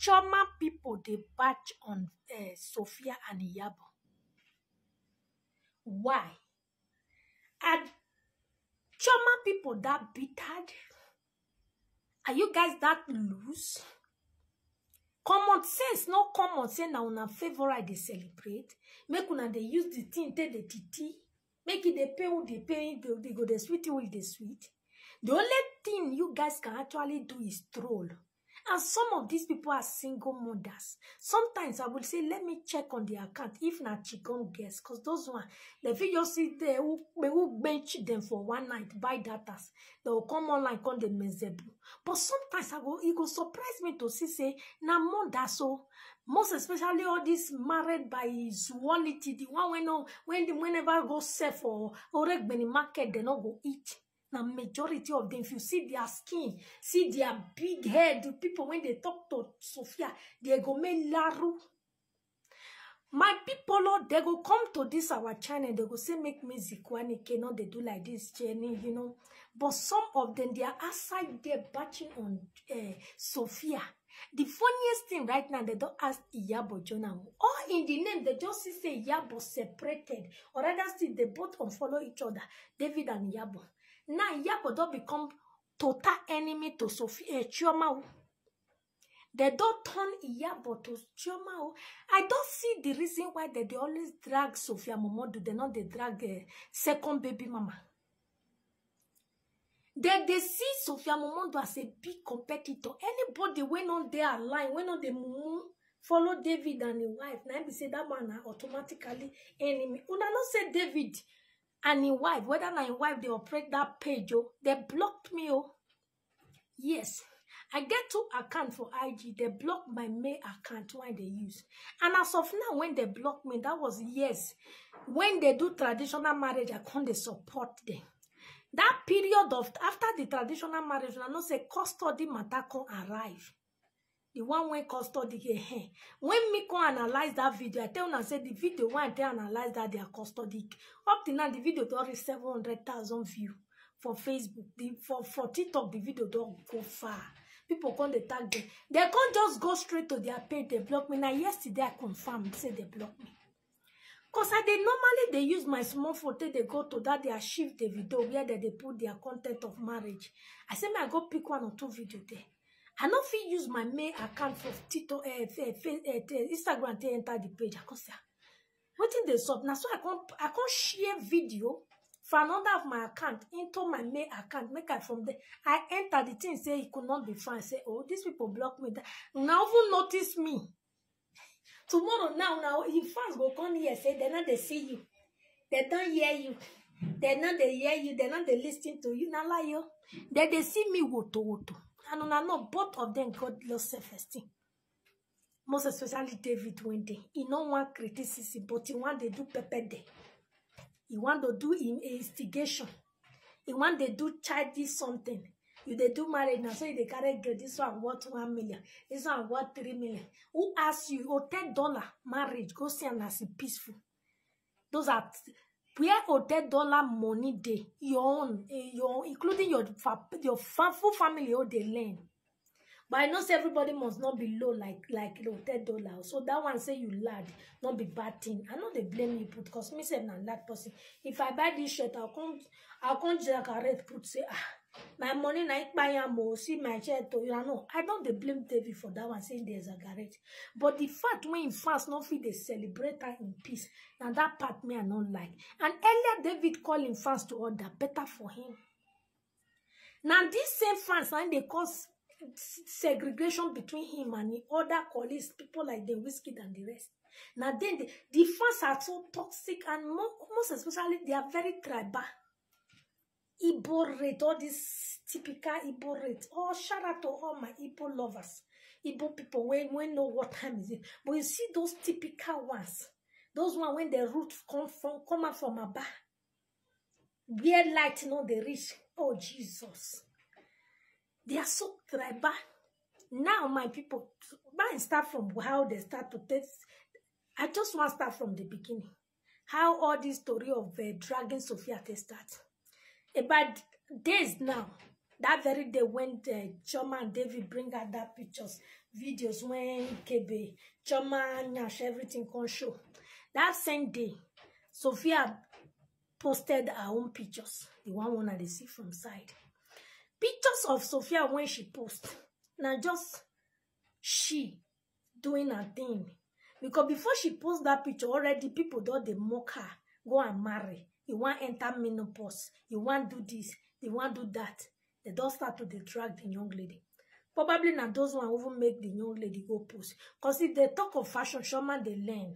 Chioma people they batch on Sophia and Iyabo. Why? Are Chioma people that bitter? Are you guys that loose? Common sense, no common sense now una favorite they celebrate. Make una they use the thing take the titi. Make it they pay who they pay, they go the sweet with the sweet. The only thing you guys can actually do is troll. And some of these people are single mothers. Sometimes I will say, let me check on the account if not chicken guess. Because those one, the video see there who bench them for one night, buy datas. They will come online on the mezebu. But sometimes it go surprise me to see say, na mother so. Most especially all this married by zoology, the one whenever go sell for oreg beni market, they not go eat. Now, majority of them, if you see their skin, see their big head, the people, when they talk to Sophia, they go make laru. My people, Lord, they go come to this our channel, they go say, make music, when it cannot, they do like this journey, you know. But some of them, they are outside there batching on Sophia. The funniest thing right now, they don't ask Iyabo Jonah. Or in the name, they just say Iyabo separated. Or rather still, they both unfollow each other, David and Iyabo. Now, Iyabo don't become total enemy to Sophia Chioma. They don't turn Iyabo to Chioma. I don't see the reason why they always drag Sophia Momodu. They not they drag second baby mama. They see Sophia Momodu as a big competitor. Anybody went on their line, went on the mumu, follow David and his wife. Now we say that man are automatically enemy. Una not say David and his wife, whether my wife they operate that page, oh, they blocked me, oh. Yes, I get 2 accounts for IG. They blocked my main account when they use. And as of now, when they block me, that was yes. When they do traditional marriage, I can't support them. That period of after the traditional marriage, I know say custody matter can arrive. The one when custody when me can analyze that video, I tell you say the video when they analyze that they are custody. Up to now, the video don't reach 700,000 views for Facebook. For TikTok, the video don't go far. People can't tag them. They can't just go straight to their page. They block me. Now yesterday I confirmed say they block me. Because normally they use my small photo, they go to that, they archive the video where they put their content of marriage. I say, I go pick 1 or 2 videos there. I don't feel use my main account for TikTok, Instagram to enter the page. I can say, what in the sub? Now, so I can't share video for another of my account into my main account. Make I from there. I enter the thing, say it could not be found. Say, oh, these people block me. Now, even notice me. Tomorrow, now, if fans go come here, say, they're not they see you. They don't hear you. They're not they hear you. They're not they listen to you. Now, lie you. They see me woto. And I know both of them got low self-esteem. Most especially David Wendy. He don't want criticism, but he want to do pepper day. He want to do instigation. He want to do childish something. You they do marriage now, so they carry girl. This one worth 1 million. This one worth 3 million. Who asks you? Oh, $10 marriage. Go see and as peaceful. Those are where $10 money day. Your own, including your full family. Oh, they learn. But I know everybody must not be low like $10. So that one say you lad, not be bad thing. I know they blame you put because me say not that person. If I buy this shirt, I'll come Jacarette put say my money na buy am see my shirt to you know. I don't they blame David for that one saying there's a garret. But the fact when in fast not feel they celebrate her in peace. Now that part me I don't like. And earlier David calling fans to order better for him. Now these same fans and they cause segregation between him and the other colleagues, people like the Whiskey and the rest. Now then the fans are so toxic and most especially they are very tribal. Igbo rate, all this typical Igbo rate. Oh, shout out to all my Igbo lovers. Igbo people, when know what time is it. But you see those typical ones. Those ones when the roots come out from a bar. Where light, you know, they reach. Oh, Jesus. They are so tribal. Now, my people, I start from how they start to test. I just want to start from the beginning. How all this story of dragging Sophia to start. About days now, That very day when Choma and David bring out that pictures, videos when Kebe, Choma, Nyash, everything can show. That same day, Sophia posted her own pictures. The one they see from side. Pictures of Sophia when she posts. Now just she doing her thing. Because before she post that picture, already people thought they mock her. Go and marry. You want enter menopause. You want do this. You want do that. They don't start to drag the young lady. Probably not those one even make the young lady go post. Because if they talk of fashion, Shoma, they learn.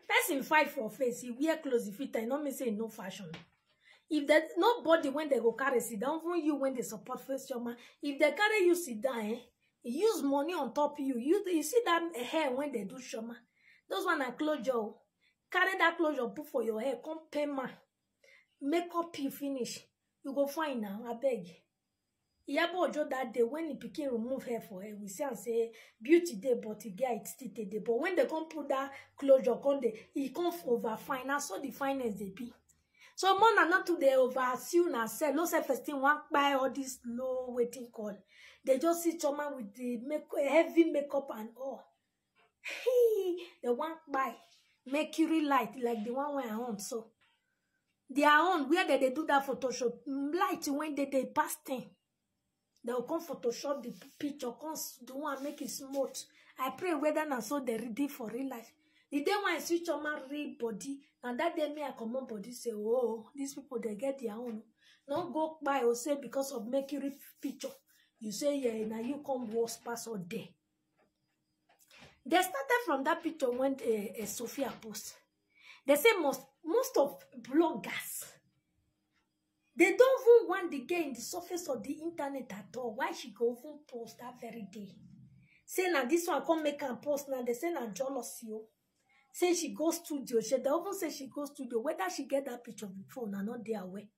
Person fight for face, he wear clothes, if it not me say no fashion. If there's nobody when they go carry sit down, even you when they support face Shoma, if they carry you sit down, use money on top of you. You see that hair when they do Shoma. Those one are closure. Carry that closure, put for your hair, come pay man. Make up you finish. You go find now, I beg. Iyabo Ojo that day when the pikin remove hair for her, we say and say beauty day, but the guy it still day. But when they come put that closure, he come over fine. I saw the finest they be. So more than not to they oversee na sell. No self-esteem one buy all this low waiting call. They just see Choma with the heavy makeup and all. Hey, the one buy mercury light like the one where I own so. Their own where they do that Photoshop light when they pass thing. They will come Photoshop the picture, come do one make it smooth. I pray whether na so they ready for real life. The day when I switch on my real body, and that day me I come on body say, oh, these people they get their own. Don't go by or say because of mercury picture. You say yeah, now you come worse pass all day. They started from that picture when Sophia post. They say most of bloggers. They don't even want the girl in the surface of the internet at all. Why she go even post that very day? Say now this one come make her post now. They say now jealousy. Say she go studio. They even say she go studio. Whether she get that picture before, now not there away.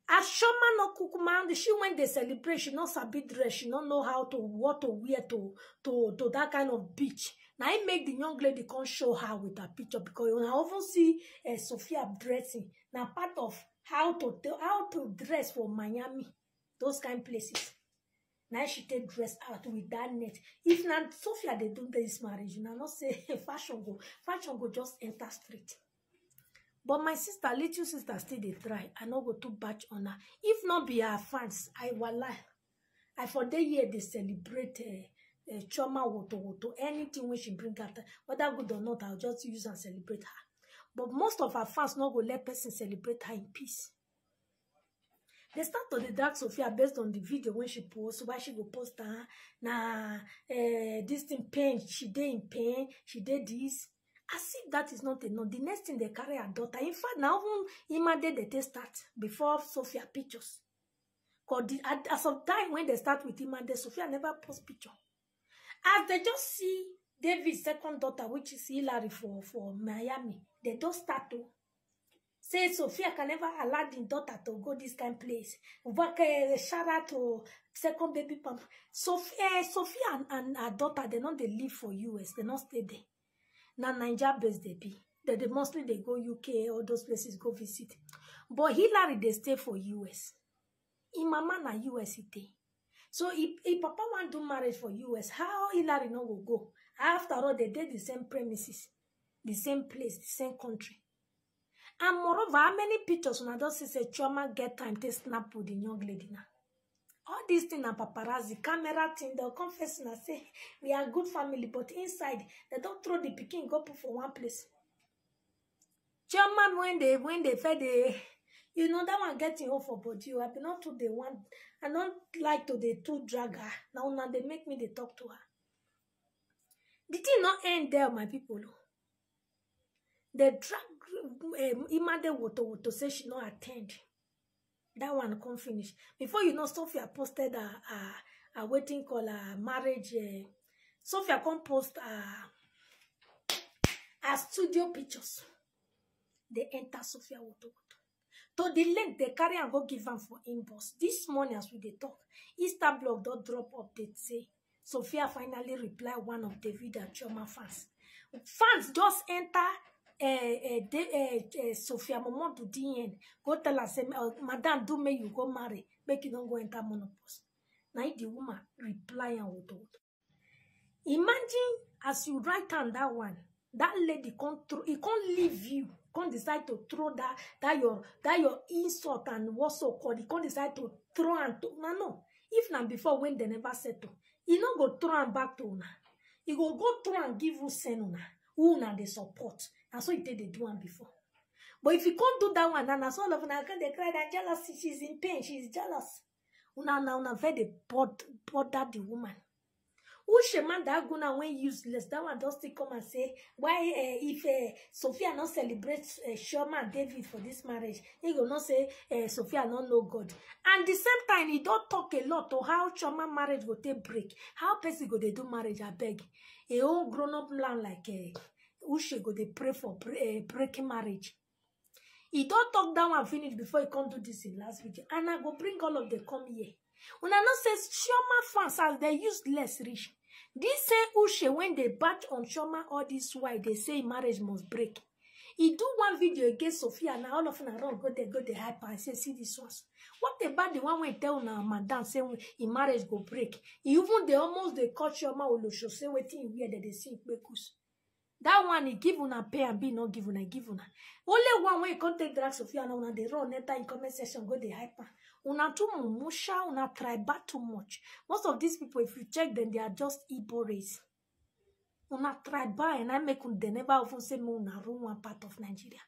As Shoma no cook man, she when they celebrate, she not sabi dress, she don't know how to what to wear to that kind of beach. Now I make the young lady come show her with her picture because you often see Sophia dressing. Now part of how to dress for Miami, those kind of places. Now she take dress out with that net. If not Sophia they do this marriage, you know, not say fashion go just enter street. But my sister, little sister, still they try. I not go to batch on her. If not be her fans, I will lie. I for the year they celebrate Choma woto anything when she bring out, whether good or not, I'll just use and celebrate her. But most of her fans not go let person celebrate her in peace. They start to the dark Sophia based on the video when she posts. Why she go post her? Nah, this thing pain. She did in pain. She did this. As if that is not enough. The next thing they carry her daughter. In fact, now even Imade they start before Sophia pictures. Cause as of time when they start with Imade, Sophia never post picture. As they just see David's second daughter, which is Hillary for Miami, they don't start to say Sophia can never allow the daughter to go this kind of place. Work shout out to second baby pump. Sophia and her daughter, they not they live for US, they not stay there. Now Nigeria based they be. They mostly they go UK or those places go visit. But Hillary they stay for US. In mama na US it. So if Papa want to marry for US, how Hillary no will go? After all, they did the same premises, the same place, the same country. And moreover, how many pictures when I just say Choma get time to snap with the young lady now? All these things are paparazzi, camera thing, they'll confess and say, we are a good family, but inside, they don't throw the pikin, go put for one place. Choma, when they fed the, you know, that one getting off for body, I be not to the one, I don't like to the two drag her. Now they make me they talk to her. The thing not end there, my people. They drag Imade Woto say she not attend. That one can't finish. Before you know, Sophia posted a waiting call, a marriage. Sophia can't post a studio pictures. They enter Sophia Woto. To the link, they carry and go give them for inbox. This morning, as we they talk, Easter blog don't drop update say Sophia finally reply one of David and Choma fans. Fans just enter Sophia Momo to DN. Go tell her, say, Madam, do me you go marry. make you don't go enter menopause. Now the woman reply and with all. Imagine as you write on that one, that lady can't leave you. Can't decide to throw that your insult and what's so called. He can't decide to throw and to no. If not before when they never settle, he not go throw and back to una. He go throw and give you send una. Una the support. And so he did they do one before. But if you can't do that one, and as all of una they cry that jealousy, she's in pain, she's jealous. Una very bother the woman. Man that gonna when useless, that one just still come and say why if Sophia not celebrates Shoma and David for this marriage, he go not say Sophia not know God. And the same time he don't talk a lot to how Shoma marriage go take break, how person go they do marriage. I beg a whole grown up man like Ushe go they pray for breaking marriage. He don't talk that one finish before he come do this in last video, and I go bring all of them come here. When I not says Shoma fans as they use less rich. This same Ushe, when they batch on Shoma all this why they say marriage must break. He do one video against Sophia and all of them around go the hype and say, see this ones. What about the one when tell now madam say in marriage go break? Even they almost they cut Shoma Olosho say waiting here that they see Bekus. That one he give una pay and be not give una give una. Only one way you can't take drag Sophia and una they run enter in comment section go the hyper. Una too mumusha, una try bad too much. Most of these people, if you check them, they are just Igbo race. Una try bad and I make they never often say me una run one part of Nigeria.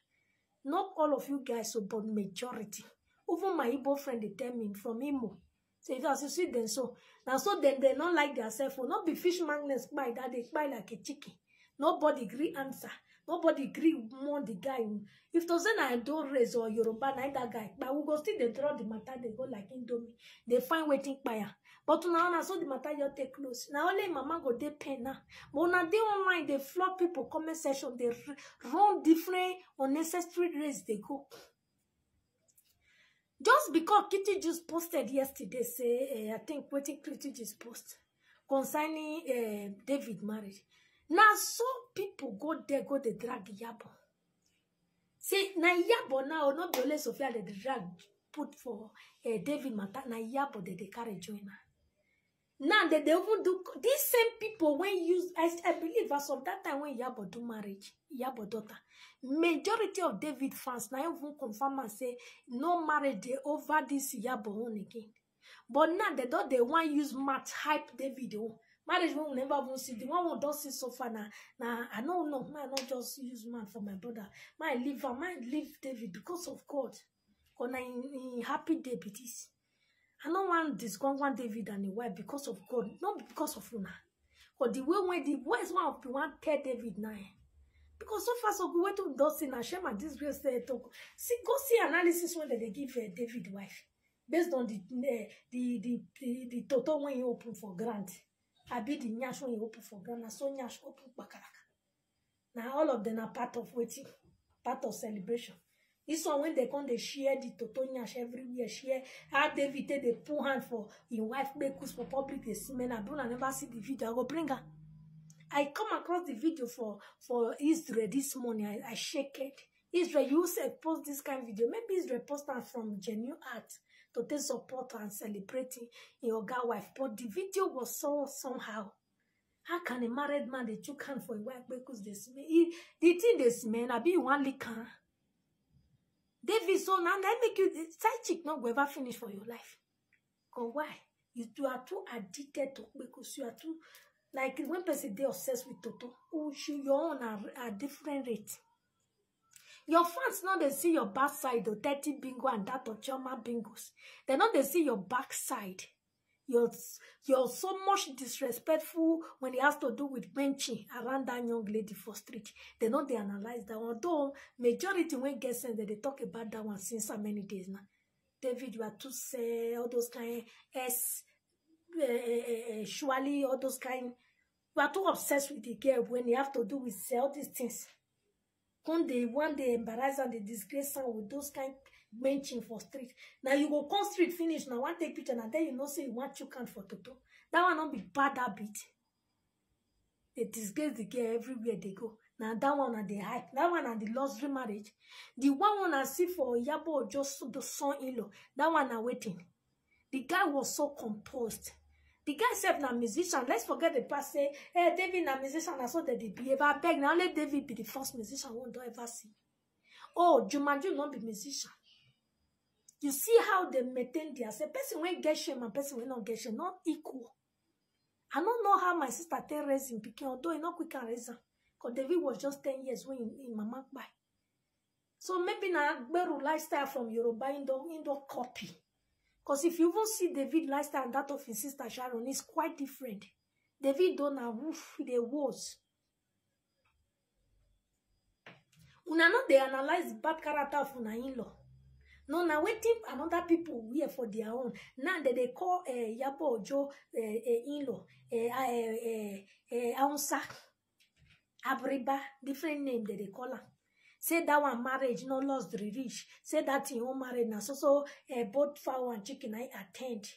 Not all of you guys, so but majority. Even my Igbo friend they tell me from Imo. So if you see them so now so then they don't like themselves. Will not be fish magnets by that they buy like a chicken. Nobody agree answer. Nobody agree more the guy. If to say I don't raise or Yoruba, na that guy. But we go still they draw the matter, they go like Indomie. They find waiting fire. But now so the matter you take close. Now only mama go they pay now. But now they online, they flop people comment section, they run different unnecessary race they go. Just because Kitty just posted yesterday, say I think waiting Kitty just post concerning David marriage. Now so people go there, go the drag Yabo. See, na Yabo now, not the less Sophia the drag put for David Mata, na Yabo they carry joiner. Now they even do these same people when use I believe as of that time when Yabo do marriage, Yabo daughter. Majority of David fans now even confirm and say no marriage they over this Yabo on again. But now they want use match hype David on. Marriage will never even see the one who does see so far now. I don't know. I not just use man for my brother. I leave David because of God. Because in happy day it is. I don't want this one David and the wife because of God, not because of Una. But the way when the boys one of the one tell David now. Because so far so good way to do see na shame and this girl say talk. See go see analysis when they give David wife based on the total when you open for grant. I be the nyash when you open for Ghana, so nyash open bakaraka. Now all of them are part of waiting, part of celebration. This one when they come, they share the toto nyash everywhere, share how David they pull hand for in wife bakers for public they see men. I never see the video. I go bring her. I come across the video for Israel this morning. I shake it. Israel, you say post this kind of video. Maybe Israel post that from genuine art. To take support and celebrating your girl wife. But the video was so somehow. How can a married man they took hand for a wife because they smell? The thing they smell, I be one liquor. David, so now that make you side chick not go ever finish for your life. Because why? You are too addicted to because you are too like when person they obsessed with Toto. Oh, your own are different rate. Your fans know they see your backside, the 30 bingo and that of Choma bingos. They know they see your backside. You're so much disrespectful when it has to do with benching around that young lady for street. They know they analyze that one. Though majority when get sense that they talk about that one since so many days now. David, you are too say all those kind surely all those kind. You are too obsessed with the girl when you have to do with say all these things. When they want they embarrass and they disgrace her with those kind benching for street. Now you go come street finish now one take picture and then you know say you want you can for Toto. That one not be bad habit. They disgrace the girl everywhere they go. Now that one are the hype. That one are the luxury marriage. The one I see for Yabo just the son-in-law. That one are waiting. The guy was so composed. The guy said, "Na musician." Let's forget the past. Say, "Hey, David, na musician." I saw that they behave. I beg now. Let David be the first musician we don't ever see. Oh, Jumanju not be musician. You see how they maintain their say. Person when get shame and person when not get shame, not equal. I don't know how my sister tell raising picking, although he not quick and raise. Because David was just 10 years when in mama buy. So maybe na better lifestyle from Yoruba indo copy. Because if you even see David lifestyle and that of his sister Sharon, it's quite different. David don't have roof with the walls. Una not they analyze bad character of una in-law. No, now waiting another people wear for their own. Now they call Yabo Ojo in-law, Aunsa, Abriba, different name that they call her. Say that one marriage no lost the rich. Say that in home marriage now so both fowl and chicken I attend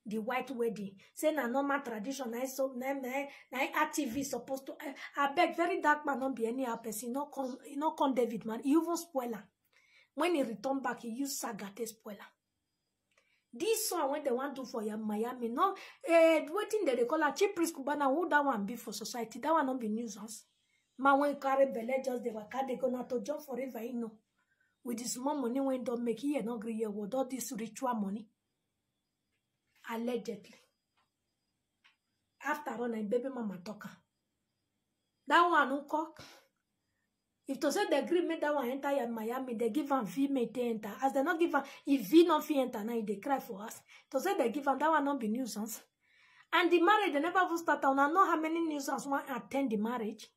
the white wedding. Say na normal tradition I so na activist supposed to I beg very dark man not be any person no con David man he even spoiler. When he return back he use saga to spoiler. This song when they want to for your Miami no waiting that they call a cheap priest Kubana who that one be for society that one not be nuisance. Man when carry belly just they were they gonna to jump forever, you know. With this small money when don't make here no agree with all this ritual money. Allegedly. After all, and baby mama talker. That one no cock. If to say the agreement that one enter in Miami, they give them fee may enter. As they not give them, if fee not fee enter now, they cry for us. To say they give them that one not be nuisance. And the marriage they never will start on. I know how many nuisance want attend the marriage.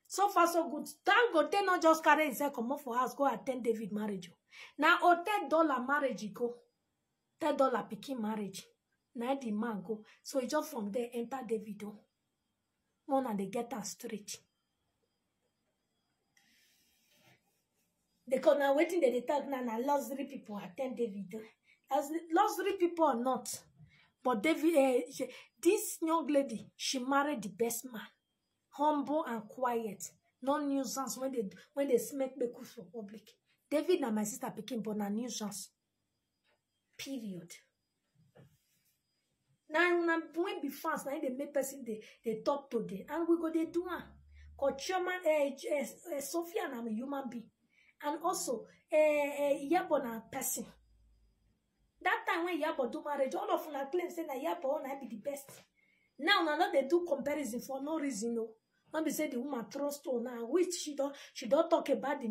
So far, so good. Thank God, they not just carry himself come up for us, go attend David marriage. Now, $10 marriage, go. $10 picking marriage. Now, the man go. So, he just from there enter David. One and they get us straight. Because now, waiting that they talk now, luxury people attend David. As luxury people or not. But David, this young lady, she married the best man. Humble and quiet, no nuisance when they smack the for public. David and my sister became born a nuisance. Period. Now when be fast, now they make person they talk to them, and we go they do one. Cause Chairman Sophia and I'm a human being, and also Yabo na person. That time when Yabo do marriage, all of them claim say na Yabo na be the best. Now they do comparison for no reason, no. Not be say the woman throw stone now, which she don't talk about the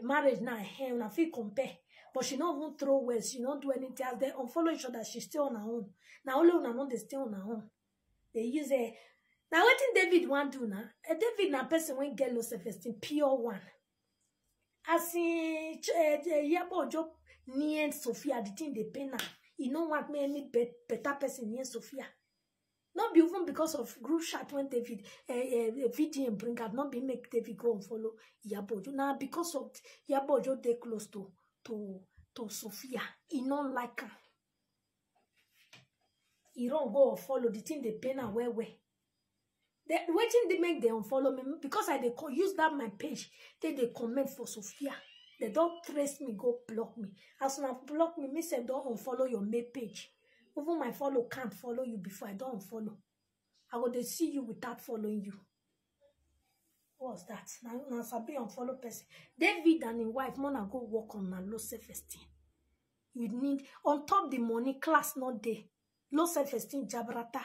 marriage now. Una feel compare, but she don't even throw words. She don't do anything else. They unfollow each other. She stay on her own. Now only una know they stay on her own. They use a now what thing David want do now? David na person when get low self-esteem, pure one. As in Yabo Ojo near Sophia, the thing they pay now. You know what made me better person near Sophia. Not be even because of group chat when David video bring up, not be make David go and follow Yabo Ojo. Now because of Yabo Ojo they close to Sophia. He don't like her. He don't go and follow the thing they pay now where. They waiting they make them unfollow me because I they use that my page. They comment for Sophia. They don't trace me, go block me. As soon as block me, me say don't unfollow your main page. Even my follow can't follow you before I don't unfollow. I will they see you without following you. What's that? Now Sabi unfollow person. David and his wife wanna go work on my low self-esteem. You need on top the money class not there. Low self-esteem jabrata.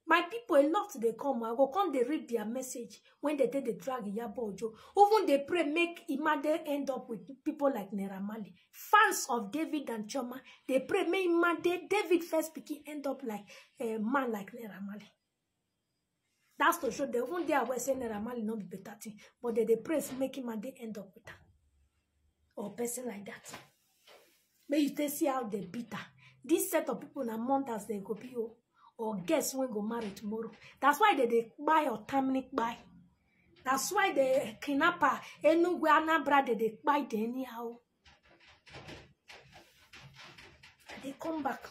My people a lot they come. I go come they read their message when they take the drag Yabo Ojo. Even they pray make Imade end up with people like Naira Marley. Fans of David and Choma, they pray make Imade David first picking end up like a man like Naira Marley. That's to show they even there were saying Naira Marley not be better thing, but they pray make Imade end up with her. Or a person like that. But you see how they beat her. This set of people in a month as they go be or guess when go marry tomorrow. That's why they buy or terminate buy. That's why the kidnapper anywhere brother they buy anyhow. They come back.